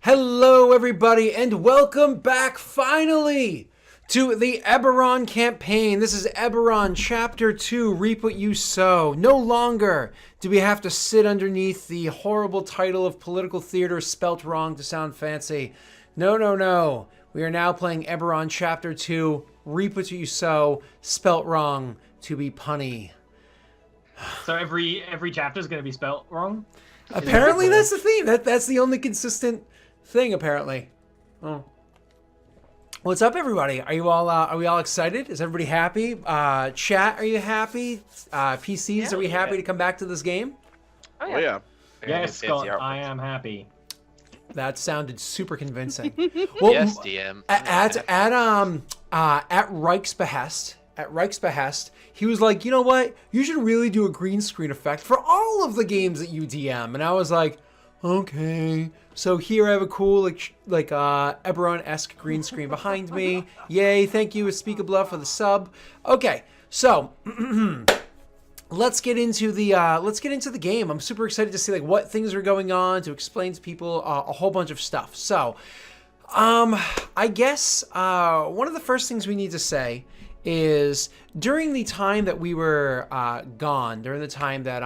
Hello, everybody, and welcome back, finally, to the Eberron campaign. This is Eberron Chapter 2, Reap What You Sow. No longer do we have to sit underneath the horrible title of political theater spelt wrong to sound fancy. No. We are now playing Eberron Chapter 2, Reap What You Sow, spelt wrong to be punny. So every chapter is going to be spelt wrong? Apparently that's the theme. That's the only consistent thing, apparently. Oh. What's up, everybody? Are we all excited? Is everybody happy? Chat, are you happy? PCs, are we happy to come back to this game? Oh yeah. Yes, Scott, I am happy. That sounded super convincing. Well, Yes, DM. At Reich's behest, he was like, you know what? You should really do a green screen effect for all of the games that you DM. And I was like, okay. So here I have a cool Eberron-esque green screen behind me. Yay! Thank you, Speak a Bluff, for the sub. Okay, so let's get into the game. I'm super excited to see what things are going on, to explain to people a whole bunch of stuff. So, I guess one of the first things we need to say is during the time that we were gone, during the time that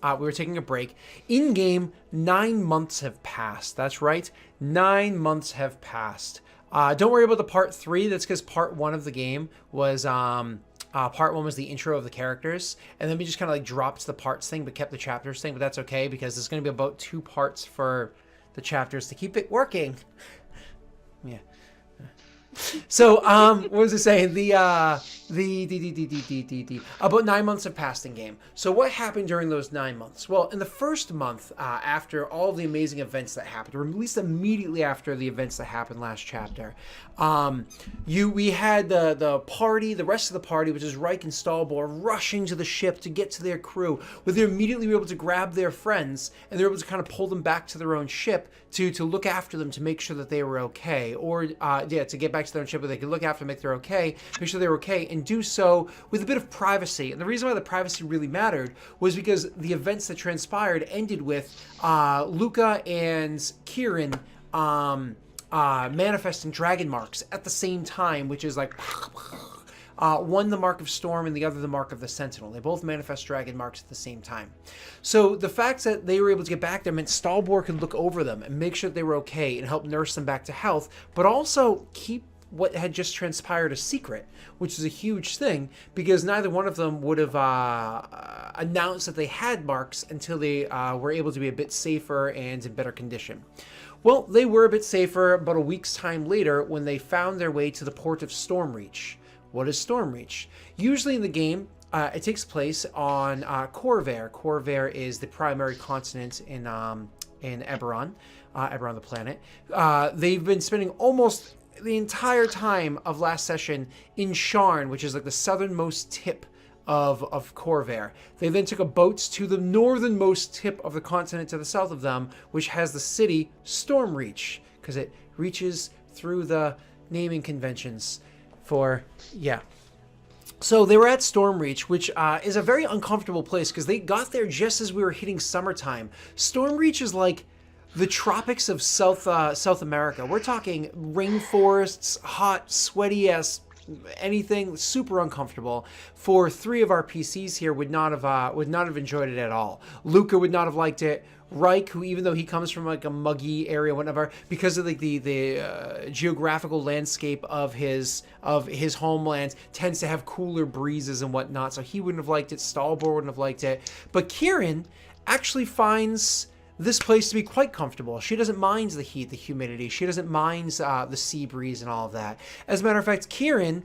we were taking a break, in-game, 9 months have passed. That's right, 9 months have passed. Don't worry about the part 3. That's because part 1 of the game was part 1 was the intro of the characters, and then we just kind of dropped the parts thing, but kept the chapters thing. But that's okay because there's going to be about 2 parts for the chapters to keep it working. Yeah. So, what was I saying? About 9 months have passed in game. So what happened during those 9 months? Well, in the first month, after all the amazing events that happened, or at least immediately after the events that happened last chapter, we had the party, the rest of the party, which is Reich and Stalbor, rushing to the ship to get to their crew, where they immediately were able to grab their friends, and they were able to kind of pull them back to their own ship to look after them, to make sure that they were okay, or to get back to their own ship where they could look after them, make sure they were okay, and do so with a bit of privacy. And the reason why the privacy really mattered was because the events that transpired ended with Luca and Kieran manifesting dragon marks at the same time, which is one the mark of Storm and the other the mark of the Sentinel. They both manifest dragon marks at the same time. So the fact that they were able to get back there meant Stalbor could look over them and make sure that they were okay and help nurse them back to health, but also keep what had just transpired a secret, which is a huge thing because neither one of them would have announced that they had marks until they were able to be a bit safer and in better condition. Well, they were a bit safer about a week's time later when they found their way to the port of Stormreach. What is Stormreach? Usually in the game, it takes place on Corvair. Corvair is the primary continent in Eberron, Eberron the planet. They've been spending almost the entire time of last session in Sharn, which is the southernmost tip of Corvair. They then took a boat to the northernmost tip of the continent to the south of them, which has the city Stormreach, because it reaches through the naming conventions for, yeah. So they were at Stormreach, which is a very uncomfortable place because they got there just as we were hitting summertime. Stormreach is like the tropics of South America. We're talking rainforests, hot, sweaty-ass anything, super uncomfortable. For 3 of our PCs here would not have enjoyed it at all. Luca would not have liked it. Reich, who even though he comes from a muggy area, whatever, because of the geographical landscape of his homeland, tends to have cooler breezes and whatnot, so he wouldn't have liked it. Stalbor wouldn't have liked it. But Kieran actually finds this place to be quite comfortable. She doesn't mind the heat, the humidity. She doesn't mind the sea breeze and all of that. As a matter of fact, Kieran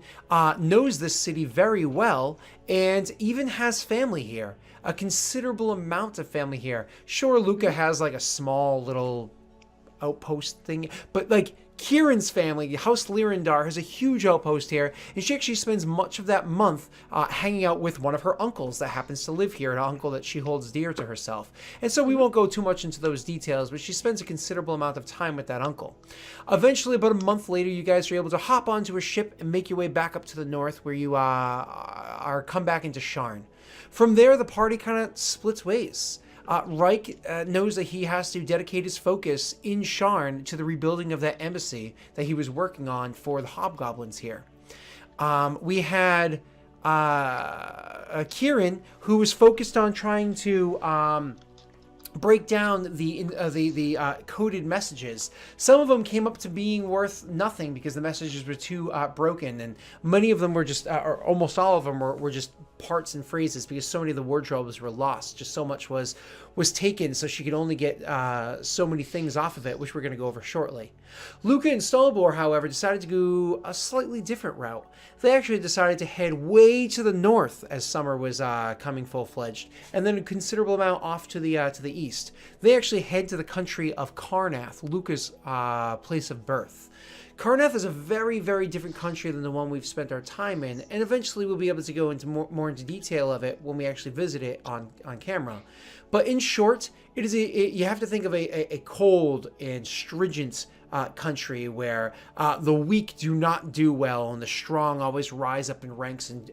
knows this city very well and even has family here. A considerable amount of family here. Sure, Luca has a small little outpost thing, but Kieran's family, House Lyrindar, has a huge outpost here, and she actually spends much of that month hanging out with one of her uncles that happens to live here, an uncle that she holds dear to herself. And so we won't go too much into those details, but she spends a considerable amount of time with that uncle. Eventually, about a month later, you guys are able to hop onto a ship and make your way back up to the north, where you come back into Sharn. From there, the party kind of splits ways. Reich knows that he has to dedicate his focus in Sharn to the rebuilding of that embassy that he was working on for the hobgoblins here. We had Kieran, who was focused on trying to break down the coded messages. Some of them came up to being worth nothing because the messages were too broken, and many of them were just, or almost all of them were just parts and phrases because so many of the wardrobes were lost. Just so much was taken, so she could only get so many things off of it, which we're going to go over shortly. Luca and Stalbor, however, decided to go a slightly different route. They actually decided to head way to the north as summer was coming full-fledged, and then a considerable amount off to the east. They actually head to the country of Karrnath, Luca's place of birth. Karrnath is a very, very different country than the one we've spent our time in, and eventually we'll be able to go into more into detail of it when we actually visit it on camera. But in short, it is you have to think of a cold and stringent country where the weak do not do well and the strong always rise up in ranks and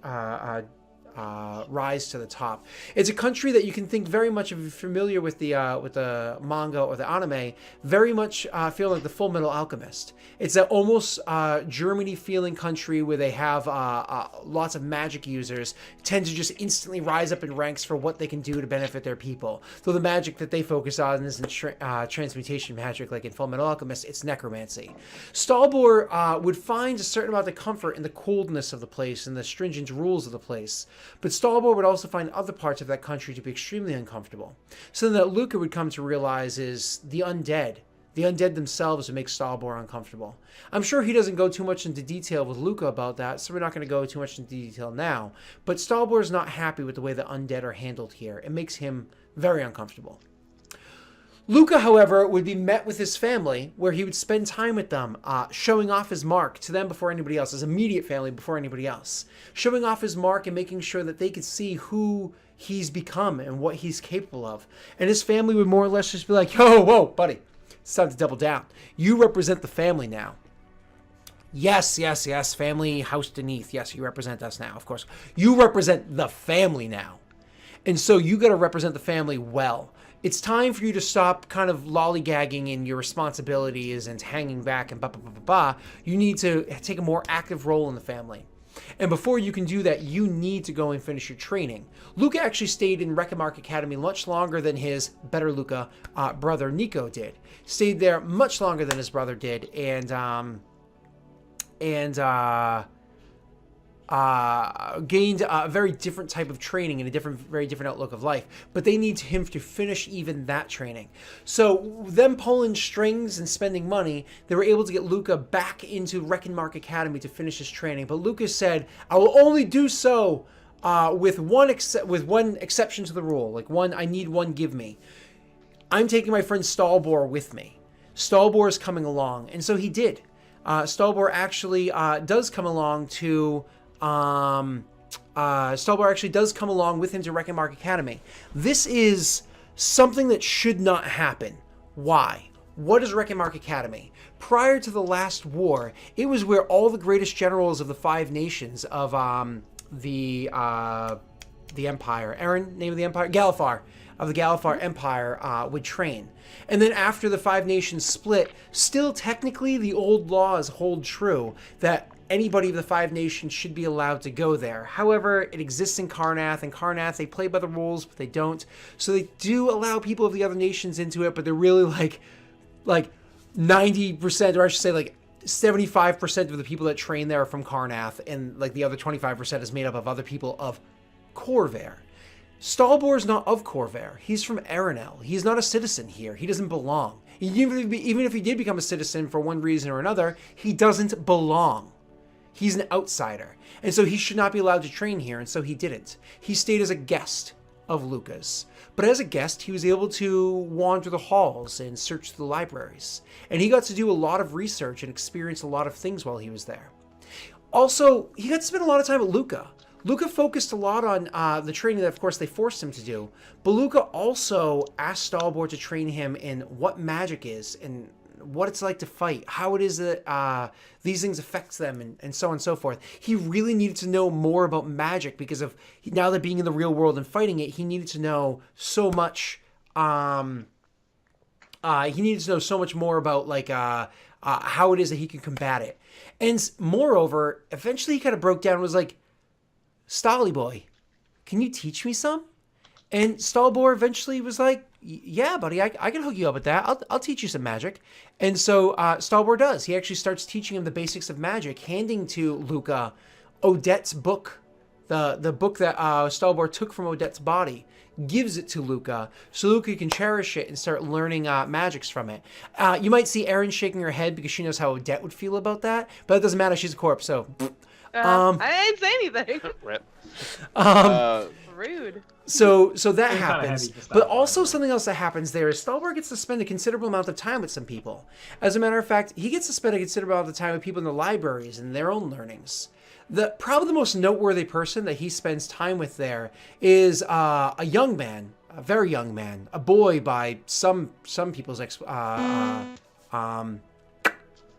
rise to the top. It's a country that you can think very much, if you're familiar with the manga or the anime, very much feel like the Full Metal Alchemist. It's an almost Germany feeling country where they have lots of magic users tend to just instantly rise up in ranks for what they can do to benefit their people. Though the magic that they focus on isn't transmutation magic like in Full Metal Alchemist, it's necromancy. Stalbor would find a certain amount of comfort in the coldness of the place and the stringent rules of the place. But Stalbor would also find other parts of that country to be extremely uncomfortable. Something that Luca would come to realize is the undead. The undead themselves would make Stalbor uncomfortable. I'm sure he doesn't go too much into detail with Luca about that, so we're not going to go too much into detail now. But Stalbor is not happy with the way the undead are handled here. It makes him very uncomfortable. Luca, however, would be met with his family, where he would spend time with them, showing off his mark to them before anybody else, his immediate family before anybody else. Showing off his mark and making sure that they could see who he's become and what he's capable of. And his family would more or less just be like, "Yo, whoa, buddy, it's time to double down. You represent the family now." Yes, family, house beneath. Yes, you represent us now, of course. You represent the family now. And so you got to represent the family well. It's time for you to stop kind of lollygagging in your responsibilities and hanging back and You need to take a more active role in the family. And before you can do that, you need to go and finish your training. Luca actually stayed in Reckenmark Academy much longer than his better Luca brother Nico did. Stayed there much longer than his brother did, and gained a very different type of training and very different outlook of life. But they need him to finish even that training. So them pulling strings and spending money, they were able to get Luca back into Reckenmark Academy to finish his training. But Luca said, "I will only do so with one exception to the rule. Like I need one give me. I'm taking my friend Stalbor with me. Stalbor is coming along." And so he did. Stalbor actually does come along to... Stalbor actually does come along with him to Reckenmark Academy. This is something that should not happen. Why? What is Reckenmark Academy? Prior to the last war, it was where all the greatest generals of the 5 nations of the Empire, Aaron, name of the Empire? Galifar, of the Galifar Empire would train. And then after the 5 nations split, still technically the old laws hold true that anybody of the 5 nations should be allowed to go there. However, it exists in Karrnath, and Karrnath, they play by the rules, but they don't. So they do allow people of the other nations into it, but they're really like 90%, or I should say like 75% of the people that train there are from Karrnath, and like the other 25% is made up of other people of Corvair. Stalbor is not of Corvair. He's from Arenel. He's not a citizen here. He doesn't belong. Even if he did become a citizen for one reason or another, he doesn't belong. He's an outsider. And so he should not be allowed to train here, and so he didn't. He stayed as a guest of Luca's. But as a guest, he was able to wander the halls and search the libraries. And he got to do a lot of research and experience a lot of things while he was there. Also, he got to spend a lot of time with Luca. Luca focused a lot on the training that, of course, they forced him to do. But Luca also asked Stalbor to train him in what magic is and what it's like to fight, how it is that these things affect them, and so on and so forth. He really needed to know more about magic because of now that being in the real world and fighting it, he needed to know so much he needed to know so much more about like how it is that he can combat it. And moreover, eventually he kind of broke down and was like, Stolly boy, can you teach me some? And Stalbor eventually was like, yeah, buddy, I can hook you up with that. I'll teach you some magic. And so Stalbor does. He actually starts teaching him the basics of magic, handing to Luca Odette's book, the book that Stalbor took from Odette's body, gives it to Luca so Luca can cherish it and start learning magics from it. You might see Erin shaking her head because she knows how Odette would feel about that, but it doesn't matter. She's a corpse, so... I didn't say anything. Rip. Rude. So that It's happens. kinda heavy to But start also with. something else that happens there is Stalbor gets to spend a considerable amount of time with some people. As a matter of fact, he gets to spend a considerable amount of time with people in the libraries and their own learnings. Probably the most noteworthy person that he spends time with there is a young man, a very young man, a boy by some people's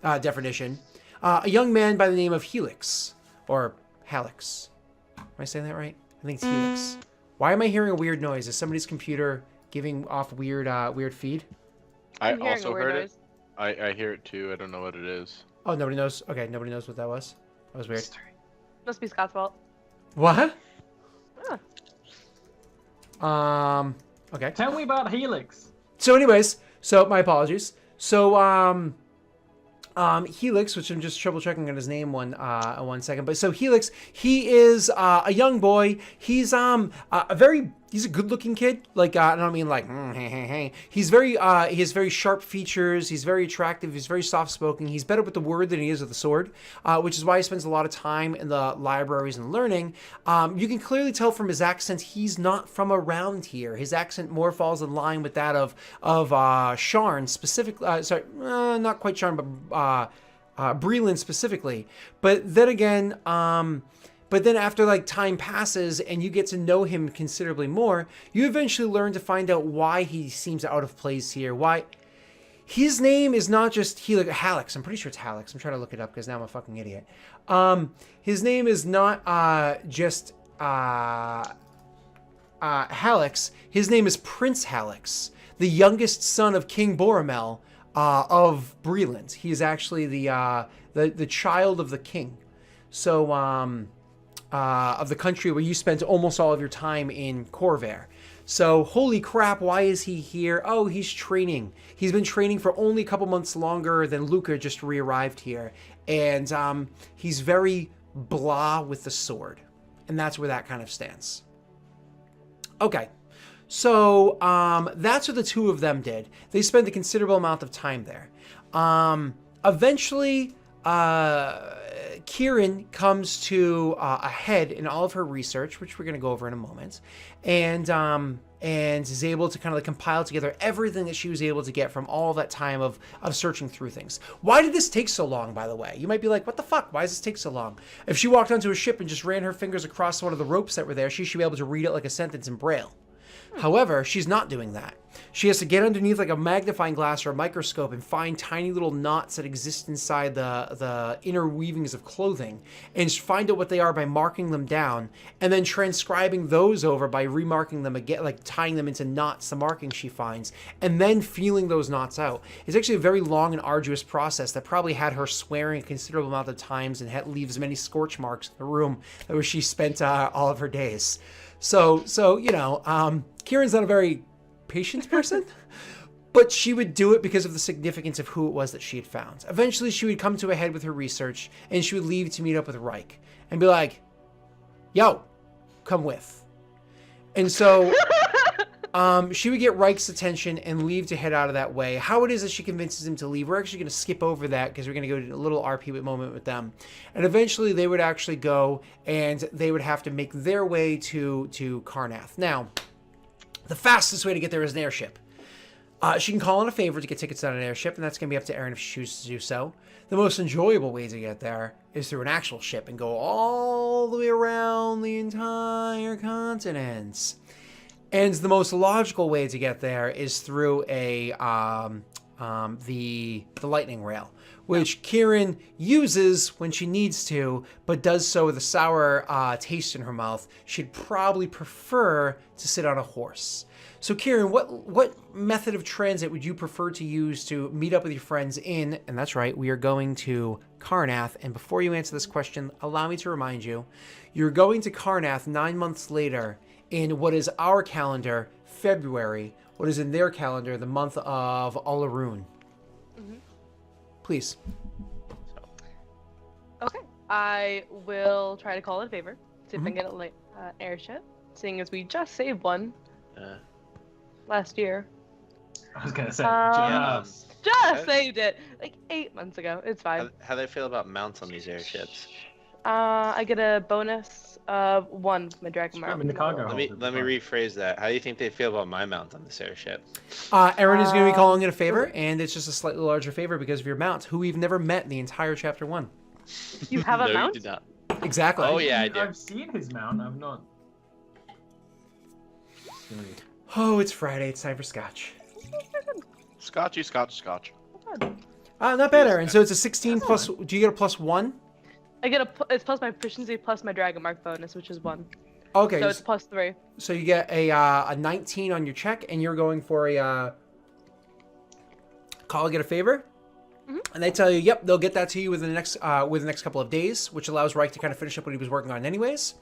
definition, a young man by the name of Helix, or Hallux. Am I saying that right? I think it's Helix. Why am I hearing a weird noise? Is somebody's computer giving off weird feed? I I'm hearing a also weird heard noise. it. I hear it too. I don't know what it is. Oh, nobody knows? Okay, nobody knows what that was? That was weird. Must be Scott's fault. What? Huh. Okay. Tell me about Helix. So anyways, so my apologies. So, Helix, which I'm just triple checking on his name one second. But so Helix, he is a young boy. He's he's a good looking kid. Like I don't mean like hey. He's he has very sharp features. He's very attractive. He's very soft spoken. He's better with the word than he is with the sword, which is why he spends a lot of time in the libraries and learning. You can clearly tell from his accent he's not from around here. His accent more falls in line with that of Sharn specifically. Not quite Sharn, but Breland specifically. But then again, after like time passes and you get to know him considerably more, you eventually learn to find out why he seems out of place here. Why his name is not just Hallux. I'm pretty sure it's Hallux. I'm trying to look it up because now I'm a fucking idiot. His name is not just Hallux. His name is Prince Hallux, the youngest son of King Boromel of Breland. He is actually the child of the king. So of the country where you spent almost all of your time in Corvair. So holy crap, why is he here? Oh, he's training. He's been training for only a couple months longer than Luca just re-arrived here. And he's very blah with the sword. And that's where that kind of stands. Okay. So that's what the two of them did. They spent a considerable amount of time there. Eventually, Kieran comes to a head in all of her research, which we're going to go over in a moment, and is able to kind of like compile together everything that she was able to get from all that time of searching through things. Why did this take so long, by the way? You might be like, what the fuck? Why does this take so long? If she walked onto a ship and just ran her fingers across one of the ropes that were there, she should be able to read it like a sentence in Braille. However, she's not doing that. She has to get underneath like a magnifying glass or a microscope and find tiny little knots that exist inside the inner weavings of clothing and find out what they are by marking them down and then transcribing those over by remarking them again, like tying them into knots, the markings she finds, and then feeling those knots out. It's actually a very long and arduous process that probably had her swearing a considerable amount of times and leaves many scorch marks in the room where she spent all of her days. So Kieran's not a very patient person, but she would do it because of the significance of who it was that she had found. Eventually, she would come to a head with her research, and she would leave to meet up with Reich and be like, yo, come with. And so she would get Reich's attention and leave to head out of that way. How it is that she convinces him to leave, we're actually going to skip over that because we're going to go to a little RP moment with them. And eventually they would actually go and they would have to make their way to Karrnath. Now, the fastest way to get there is an airship. She can call in a favor to get tickets on an airship, and that's going to be up to Erin if she chooses to do so. The most enjoyable way to get there is through an actual ship and go all the way around the entire continent. And the most logical way to get there is through a the lightning rail, which Kieran uses when she needs to, but does so with a sour taste in her mouth. She'd probably prefer to sit on a horse. So Kieran, what method of transit would you prefer to use to meet up with your friends in, and that's right, we are going to Karrnath. And before you answer this question, allow me to remind you, you're going to Karrnath 9 months later in what is our calendar, February, what is in their calendar, the month of Alaroon. Please. Okay. I will try to call it a favor. See if I can get an airship. Seeing as we just saved one last year. I was gonna say, Just saved it like 8 months ago. It's fine. How do they feel about mounts on these airships? I get a bonus of 1 for my dragon mark. I'm in the cargo. Let me rephrase that. How do you think they feel about my mount on this airship? Erin is going to be calling it a favor, and it's just a slightly larger favor because of your mount, who we've never met in the entire chapter 1. You have a No, mount? you did not. Exactly. Oh yeah, I do. I've seen his mount. I've not. Oh, it's Friday. It's time for scotch. Scotchy, scotch. Not bad, Erin. So it's a 16 plus. Do you get a +1? I get it's plus my proficiency plus my dragon mark bonus, which is 1. Okay. So it's +3. So you get a 19 on your check, and you're going for a call, get a favor. And they tell you, yep, they'll get that to you within the next couple of days, which allows Reich to kind of finish up what he was working on anyways.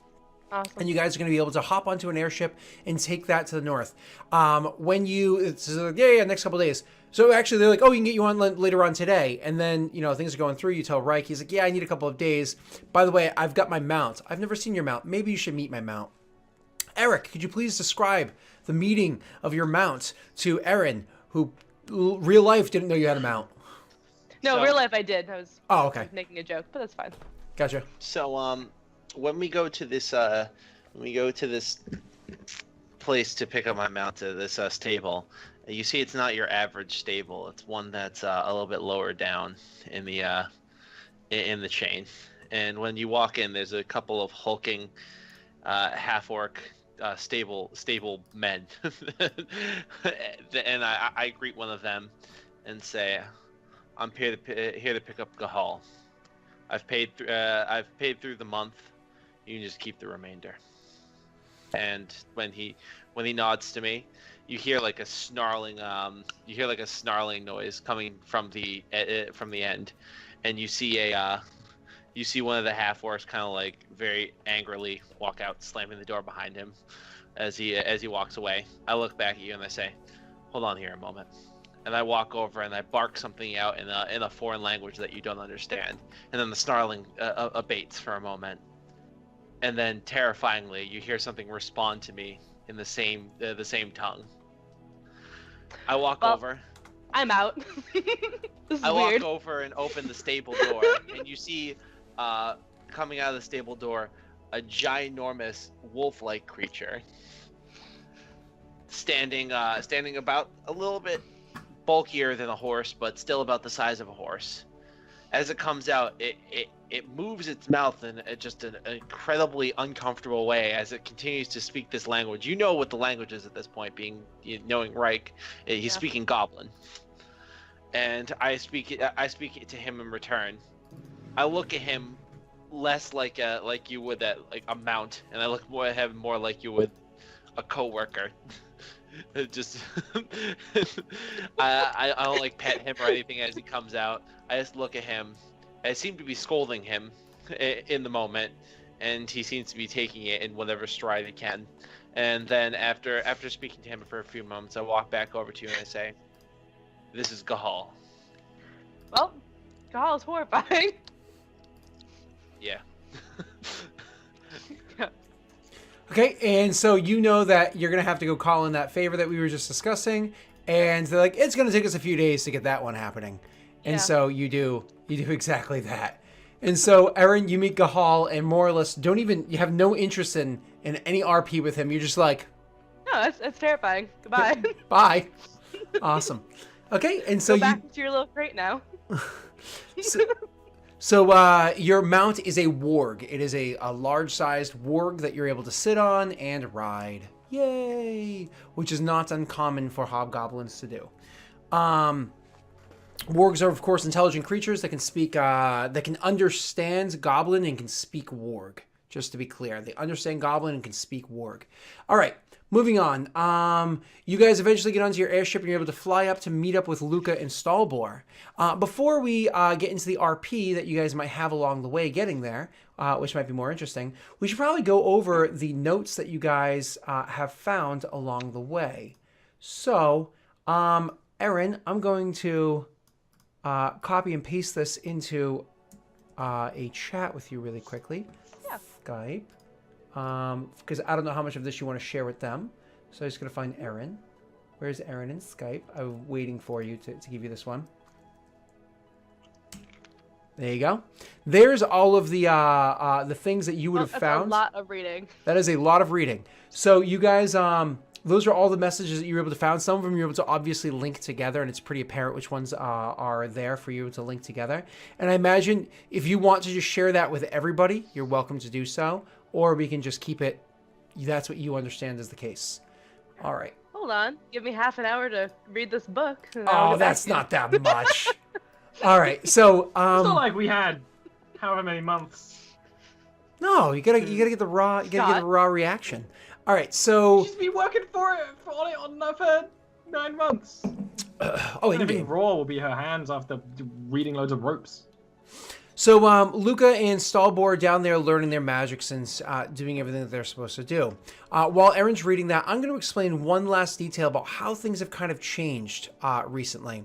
Awesome. And you guys are going to be able to hop onto an airship and take that to the north. It's like, yeah, next couple of days. So actually, they're like, oh, we can get you on later on today. And then, things are going through. You tell Reich, he's like, yeah, I need a couple of days. By the way, I've got my mount. I've never seen your mount. Maybe you should meet my mount. Eric, could you please describe the meeting of your mount to Erin, who real life didn't know you had a mount? No, real life I did. I was making a joke, but that's fine. Gotcha. So when we go to this place to pick up my mount to this stable, you see it's not your average stable. It's one that's a little bit lower down in the chain. And when you walk in, there's a couple of hulking half-orc stable men. And I greet one of them and say, I'm here to pick up Gahal. I've paid through the month. You can just keep the remainder. And when he nods to me, you hear like a snarling noise coming from the end, and you see one of the half orcs kind of like very angrily walk out, slamming the door behind him as he walks away. I look back at you and I say, "Hold on here a moment." And I walk over and I bark something out in a foreign language that you don't understand. And then the snarling abates for a moment. And then terrifyingly, you hear something respond to me in the same tongue. I walk over. I'm out. This is I weird. walk over and open the stable door, and you see coming out of the stable door a ginormous wolf-like creature standing about a little bit bulkier than a horse, but still about the size of a horse. As it comes out, it moves its mouth in just an incredibly uncomfortable way as it continues to speak this language. You know what the language is at this point, knowing Reich. He's speaking Goblin, and I speak it to him in return. I look at him less like you would at like a mount, and I look at him more like you would a coworker. Just I don't like pet him or anything as he comes out. I just look at him. I seem to be scolding him in the moment, and he seems to be taking it in whatever stride he can. And then after speaking to him for a few moments, I walk back over to you and I say, "This is Gahal." Well, Gahal is horrifying. Yeah. Okay, and so you know that you're going to have to go call in that favor that we were just discussing, and they're like, it's going to take us a few days to get that one happening. And so you do exactly that. And so, Erin, you meet Gahal, and more or less you have no interest in any RP with him. You're just like... No, that's terrifying. Goodbye. Bye. Awesome. Okay, and so Go back into your little crate now. So your mount is a warg. It is a large-sized warg that you're able to sit on and ride. Yay! Which is not uncommon for hobgoblins to do. Wargs are, of course, intelligent creatures that can speak, that can understand Goblin and can speak Warg. Just to be clear, they understand Goblin and can speak Warg. All right, moving on. You guys eventually get onto your airship and you're able to fly up to meet up with Luca and Stalbor. Before we get into the RP that you guys might have along the way getting there, which might be more interesting, we should probably go over the notes that you guys have found along the way. So, Erin, I'm going to copy and paste this into a chat with you really quickly. Yeah. Skype. Because I don't know how much of this you want to share with them. So I'm just going to find Erin. Where's Erin in Skype? I'm waiting for you to give you this one. There you go. There's all of the things that you would have found. That's a lot of reading. That is a lot of reading. So you guys, those are all the messages that you were able to find. Some of them you're able to obviously link together, and it's pretty apparent which ones are there for you to link together. And I imagine if you want to just share that with everybody, you're welcome to do so. Or we can just keep it, that's what you understand is the case. All right. Hold on. Give me half an hour to read this book. And then I'll Oh, get back that's to you. not that much. All right. So, It's not like we had however many months. no, you gotta get the raw, you gotta get the raw reaction. All right. So, She's been working for for 9 months. oh, I in think game. raw will be her hands after reading loads of ropes. So Luca and Stalbor are down there learning their magics and doing everything that they're supposed to do. While Erin's reading that, I'm going to explain one last detail about how things have kind of changed recently.